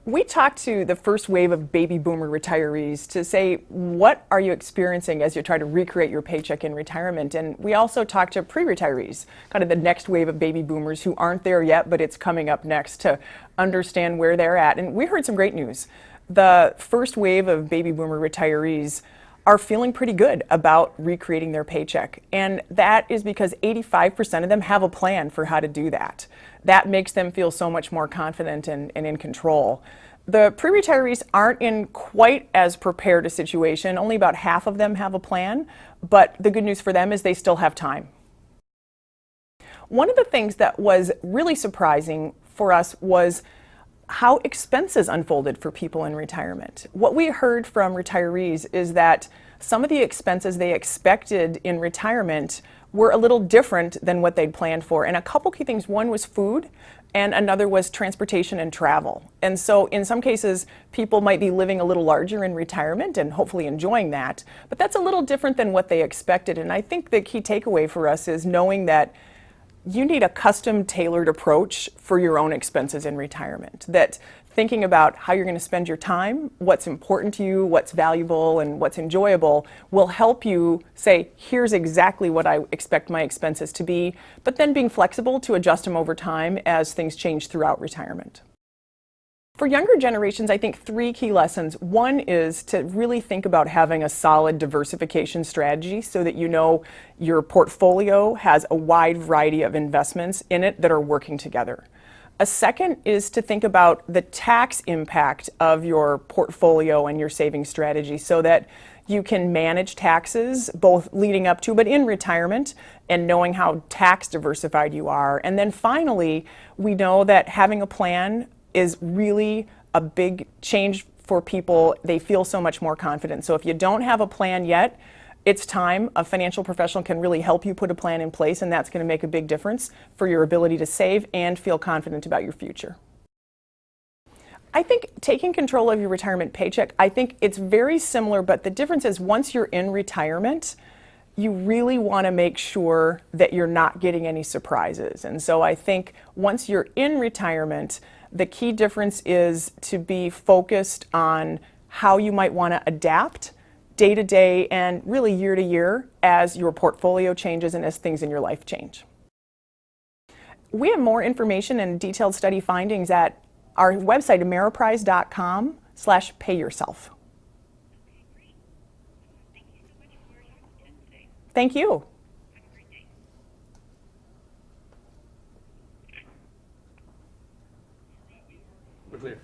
We talked to the first wave of baby boomer retirees to say, what are you experiencing as you try to recreate your paycheck in retirement? And we also talked to pre-retirees, kind of the next wave of baby boomers who aren't there yet, but it's coming up next, to understand where they're at. And we heard some great news. The first wave of baby boomer retirees are feeling pretty good about recreating their paycheck. And that is because 85% of them have a plan for how to do that. That makes them feel so much more confident and in control. The pre-retirees aren't in quite as prepared a situation. Only about half of them have a plan, but the good news for them is they still have time. One of the things that was really surprising for us was how expenses unfolded for people in retirement. What we heard from retirees is that some of the expenses they expected in retirement were a little different than what they'd planned for. And a couple key things. One was food, and another was transportation and travel. And so in some cases, people might be living a little larger in retirement and hopefully enjoying that, but that's a little different than what they expected. And I think the key takeaway for us is knowing that you need a custom tailored approach for your own expenses in retirement. That thinking about how you're going to spend your time, what's important to you, what's valuable, and what's enjoyable will help you say, here's exactly what I expect my expenses to be, but then being flexible to adjust them over time as things change throughout retirement. For younger generations, I think three key lessons. One is to really think about having a solid diversification strategy so that you know your portfolio has a wide variety of investments in it that are working together. A second is to think about the tax impact of your portfolio and your saving strategy so that you can manage taxes both leading up to but in retirement, and knowing how tax diversified you are. And then finally, we know that having a plan is really a big change for people. They feel so much more confident. So if you don't have a plan yet, it's time. A financial professional can really help you put a plan in place, and that's going to make a big difference for your ability to save and feel confident about your future. I think taking control of your retirement paycheck, I think it's very similar, but the difference is once you're in retirement, you really want to make sure that you're not getting any surprises. And so I think once you're in retirement, the key difference is to be focused on how you might want to adapt day to day and really year to year as your portfolio changes and as things in your life change. We have more information and detailed study findings at our website, Ameriprise.com/payyourself. Thank you. We're clear.